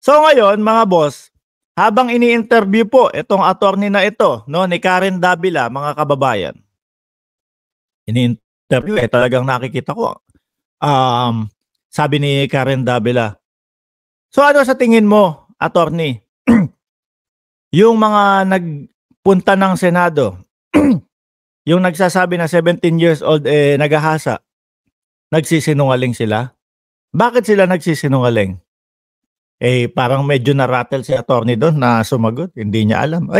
So ngayon mga boss, habang ini-interview po itong attorney na ito, no, ni Karen Davila, mga kababayan. Ini-interview talagang nakikita ko. Sabi ni Karen Davila, so ano sa tingin mo, attorney? Yung mga nagpunta ng Senado, yung nagsasabi na 17 years old nagahasa, nagsisinungaling sila? Bakit sila nagsisinungaling? Parang medyo na-rattle si attorney doon na sumagot, hindi niya alam.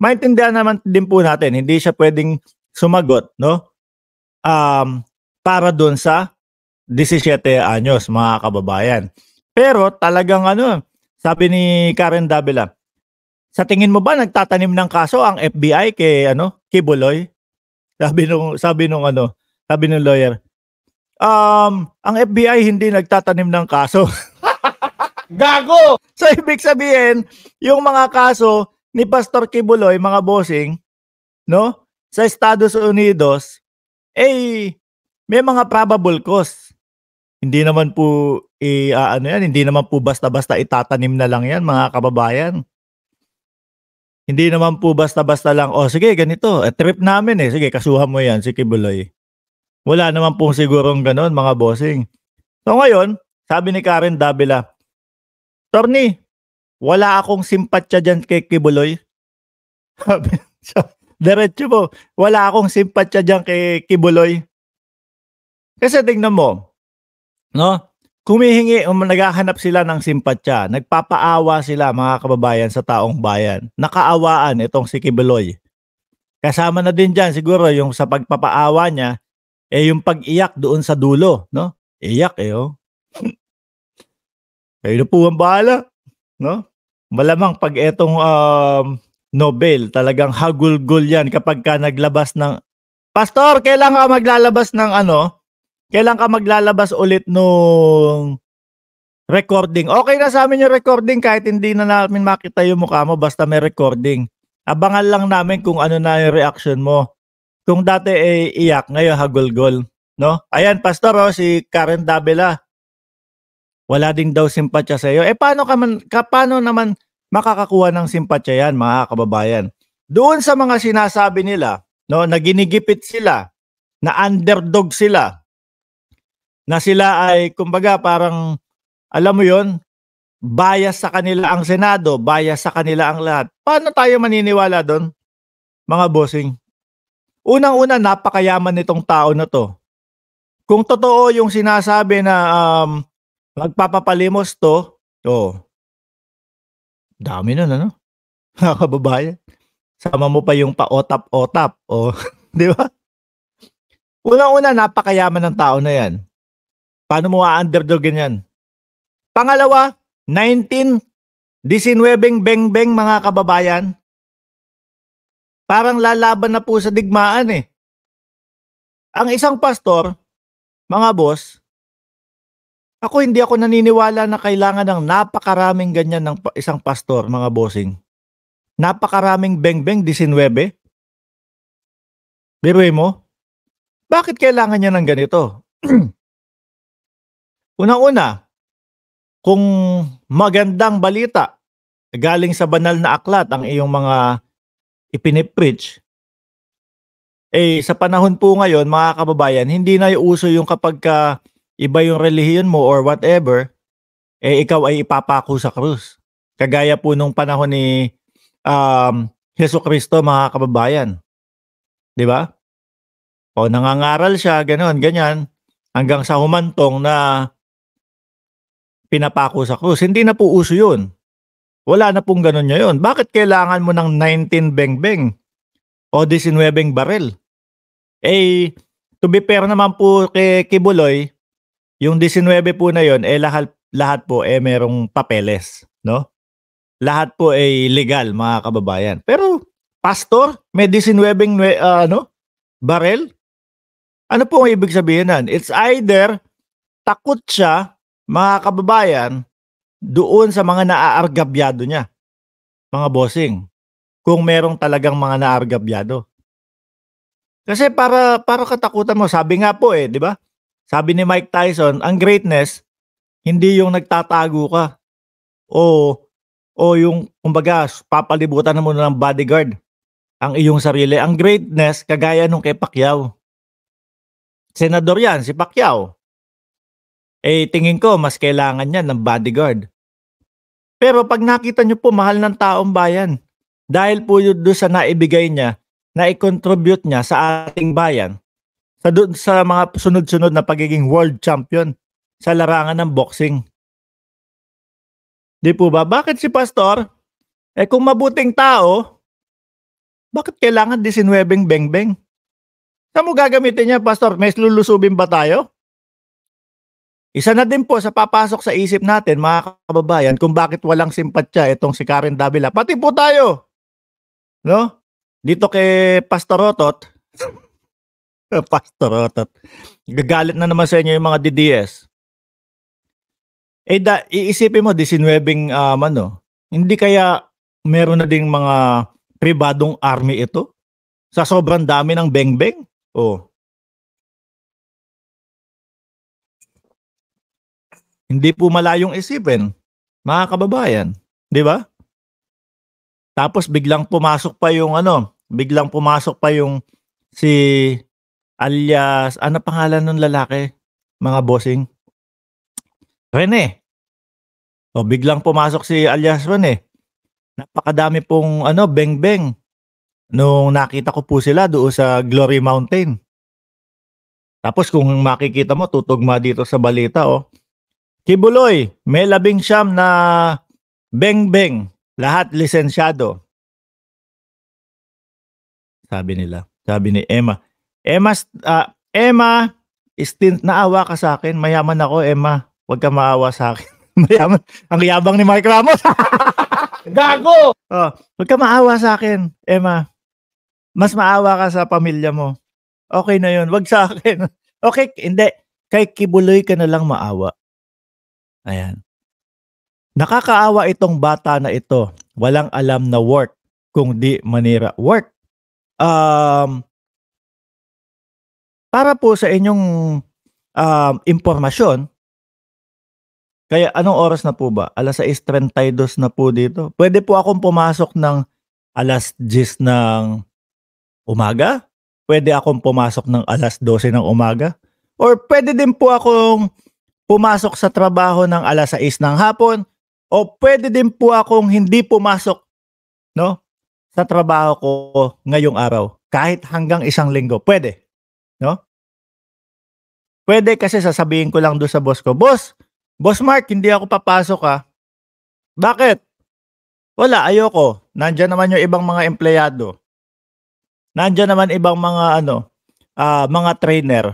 Maintindihan naman din po natin, hindi siya pwedeng sumagot, no? Para doon sa 17 anyos, mga kababayan. Pero talagang sabi ni Karen Davila, sa tingin mo ba nagtatanim ng kaso ang FBI kay Kibuloy? Sabi nung lawyer, ang FBI hindi nagtatanim ng kaso. Gago! So ibig sabihin, yung mga kaso ni Pastor Kibuloy, mga bossing, no? Sa Estados Unidos, may mga probable cause. Hindi naman po hindi naman po basta-basta itatanim na lang 'yan, mga kababayan. Hindi naman po basta-basta lang, sige ganito, trip namin sige kasuhan mo 'yan si Kibuloy. Wala naman po sigurong ganoon, mga bossing. So ngayon, sabi ni Karen Davila, Torny, wala akong simpatya dyan kay Kibuloy. Diretso po, wala akong simpatya dyan kay Kibuloy. Kasi tingnan mo, no? Naghahanap sila ng simpatya. Nagpapaawa sila, mga kababayan, sa taong bayan. Nakaawaan itong si Kibuloy. Kasama na din dyan siguro yung sa pagpapaawa niya, yung pag-iyak doon sa dulo, no? Iyak Kayo po ang bahala, no? Malamang pag etong Nobel, talagang hagulgol yan kapag ka naglabas ng, Pastor, kailan ka maglalabas ng kailan ka maglalabas ulit nung recording? Okay na sa amin yung recording kahit hindi na namin makita yung mukha mo, basta may recording. Abangan lang namin kung ano na yung reaction mo. Kung dati iyak, ngayon hagulgol, no? Ayan, Pastor, si Karen Davila. Wala din daw simpatya sa iyo. Paano naman makakakuha ng simpatya yan, mga kababayan? Doon sa mga sinasabi nila, no, na ginigipit sila, na underdog sila, na sila ay, kumbaga, parang, alam mo yon, bias sa kanila ang Senado, bias sa kanila ang lahat. Paano tayo maniniwala doon, mga bossing? Unang-una, napakayaman nitong tao na to. Kung totoo yung sinasabi na magpapapalimos to, dami nun, mga kababayan. Sama mo pa yung pa-otap-otap, di ba? Unang-una, napakayaman ng tao na yan. Paano mo a-underdogin yan? Pangalawa, 19 beng-beng, mga kababayan. Parang lalaban na po sa digmaan Ang isang pastor, mga boss, hindi ako naniniwala na kailangan ng napakaraming ganyan ng isang pastor, mga bossing. Napakaraming beng-beng, 19. Biruin mo? Bakit kailangan niya ng ganito? Unang-una, kung magandang balita, galing sa banal na aklat ang iyong mga ipinipreach, sa panahon po ngayon, mga kababayan, hindi na uso yung kapag iba yung relihiyon mo or whatever, ikaw ay ipapako sa krus. Kagaya po nung panahon ni Jesucristo, mga kababayan. Di ba? Nangangaral siya, ganyan, hanggang sa humantong na pinapako sa krus. Hindi na po uso yun. Wala na pong ganun ngayon. Bakit kailangan mo ng 19 beng-beng o 19 baril? To be fair naman po kay Kibuloy, yung 19 po na yon, lahat po merong papeles, no? Lahat po legal, mga kababayan. Pero pastor, may 19 baril? Ano po ang ibig sabihin nan? It's either takot siya, mga kababayan, doon sa mga naaargabyado niya, mga bossing. Kung merong talagang mga naaargabyado. Kasi para katakutan mo, sabi nga po di ba? Sabi ni Mike Tyson, ang greatness, hindi yung nagtatago ka. o yung kumbaga papalibutan mo na ng bodyguard ang iyong sarili. Ang greatness kagaya nung kay Pacquiao. Senador 'yan, si Pacquiao. Tingin ko mas kailangan niya ng bodyguard. Pero 'pag nakita niyo po mahal ng taong bayan, dahil po yun do'n sa naibigay niya, nai-contribute niya sa ating bayan, sa mga sunod-sunod na pagiging world champion sa larangan ng boxing. 'Di po ba? Bakit si Pastor, kung mabuting tao, bakit kailangan 19 bengbeng? Saan mo gagamitin niya, Pastor? May lulusubin ba tayo? Isa na din po sa papasok sa isip natin, mga kababayan, kung bakit walang simpatya itong si Karen Davila. Pati po tayo, no? Dito kay Pastor Rotot, Pastor Rotot, gagalit na naman sa inyo yung mga DDS. Iisipin mo, 19 hindi kaya meron na ding mga pribadong army ito? Sa sobrang dami ng bengbeng? Hindi po malayong isipin, mga kababayan, 'di ba? Tapos biglang pumasok pa yung si alias, ano pangalan ng lalaki, mga bossing? Rene. Biglang pumasok si alias Rene. Napakadami pong bengbeng nung nakita ko po sila doon sa Glory Mountain. Tapos kung makikita mo, tutugma dito sa balita, Kibuloy, may 19 na bengbeng, lahat lisensyado. Sabi nila, sabi ni Emma. Emma, naawa ka sa akin. Mayaman ako, Emma. Huwag ka maawa sa akin. Mayaman. Ang yabang ni Mike Ramos. Gago! Huwag ka maawa sa akin, Emma. Mas maawa ka sa pamilya mo. Okay na yun. Huwag sa akin. Okay, hindi. Kay Kibuloy ka na lang maawa. Ayan. Nakakaawa itong bata na ito. Walang alam na work kung di manira. Work. Para po sa inyong impormasyon, kaya anong oras na po ba? 6:32 na po dito. Pwede po akong pumasok ng 10:00 ng umaga? Pwede akong pumasok ng 12:00 ng umaga? Or pwede din po akong pumasok sa trabaho ng 6:00 ng hapon? O pwede din po akong hindi pumasok, no, sa trabaho ko ngayong araw? Kahit hanggang 1 linggo. Pwede. No? Pwede kasi sasabihin ko lang doon sa boss ko, Boss Mark, hindi ako papasok Bakit? Wala, ayoko. Nandiyan naman yung ibang mga empleyado. Nandiyan naman ibang mga mga trainer.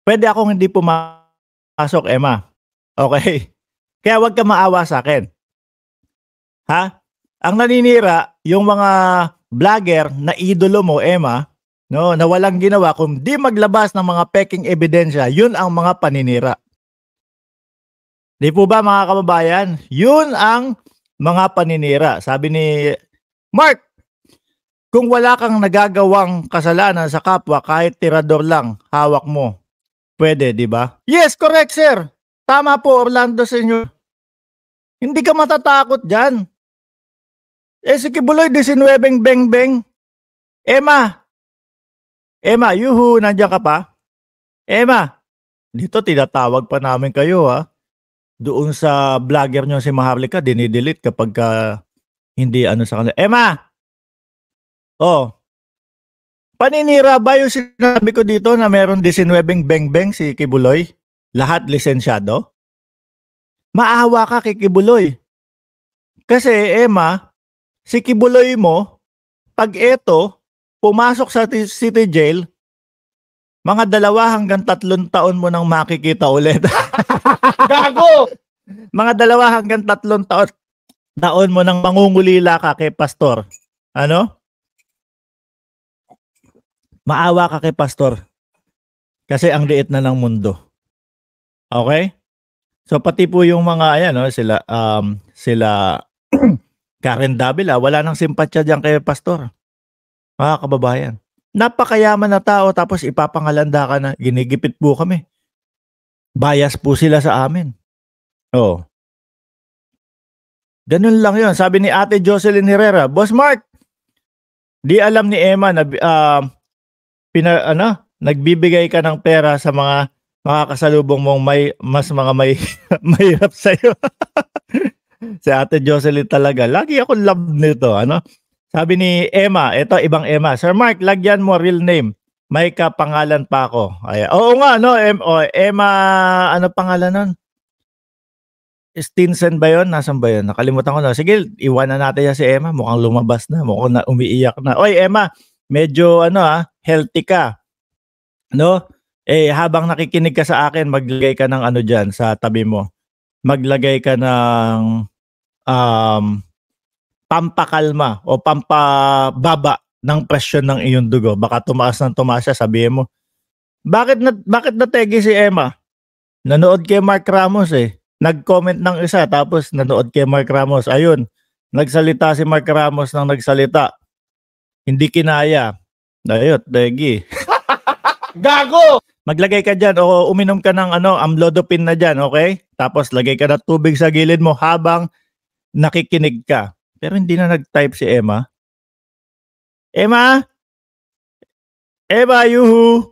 Pwede akong hindi pumasok, Emma. Okay? Kaya wag ka maawa sa akin. Ha? Ang naninira, yung mga vlogger na idolo mo, Emma, no, na walang ginawa kundi maglabas ng mga peking ebidensya, yun ang mga paninira. Di po ba, mga kababayan? Yun ang mga paninira. Sabi ni Mark, kung wala kang nagagawang kasalanan sa kapwa, kahit tirador lang, hawak mo. Pwede, di ba? Yes, correct, sir. Tama po, Orlando Senior. Hindi ka matatakot dyan. Si Kibuloy, 19 bengbeng. Emma, yuhu, nandiyan ka pa? Emma, dito tinatawag pa namin kayo Doon sa vlogger nyo si Maharlika, dinidelete kapag hindi sa kanila. Emma! Paninira ba yung sinabi ko dito na meron 19 bengbeng si Kibuloy? Lahat lisensyado? Maawa ka kay Kibuloy. Kasi, Emma, si Kibuloy mo, pag pumasok sa city jail, mga 2 hanggang 3 taon mo nang makikita ulit. Gago! Mga 2 hanggang 3 taon mo nang mangungulila ka kay Pastor. Maawa ka kay Pastor. Kasi ang liit na ng mundo. Okay? So pati po yung mga sila Karen Davila, wala nang simpatya diyan kay Pastor. Mga kababayan. Napakayaman na tao tapos ipapangalanda ka na ginigipit po kami. Bias po sila sa amin. Oh. Ganun lang yun. Sabi ni Ate Jocelyn Herrera, Boss Mark, di alam ni Emma na nagbibigay ka ng pera sa mga makakasalubong mong mas mga may mahirap sa'yo. Si Ate Jocelyn talaga. Lagi akong love nito. Sabi ni Emma, ito ibang Emma, Sir Mark, lagyan mo real name. May kapangalan pa ako. Oo nga, no? Emma, ano pangalan nun? Stinson ba yun? Nasaan ba yun? Nakalimutan ko na. Sige, iwanan natin yan si Emma. Mukhang lumabas na. Mukhang na umiiyak na. Oy, Emma, medyo healthy ka. No? Habang nakikinig ka sa akin, maglagay ka ng dyan sa tabi mo. Maglagay ka ng pampakalma o pampababa ng presyon ng iyong dugo. Baka tumaas siya, sabihin mo. Bakit nategi si Emma? Nanood kay Mark Ramos Nag-comment ng isa tapos nanood kay Mark Ramos. Ayun, nagsalita si Mark Ramos ng nagsalita. Hindi kinaya. Ayun, tegi. Gago! Maglagay ka dyan o uminom ka ng amlodipine na dyan, okay? Tapos lagay ka ng tubig sa gilid mo habang nakikinig ka. Pero hindi na nag-type si Emma. Emma? Emma, yuhu!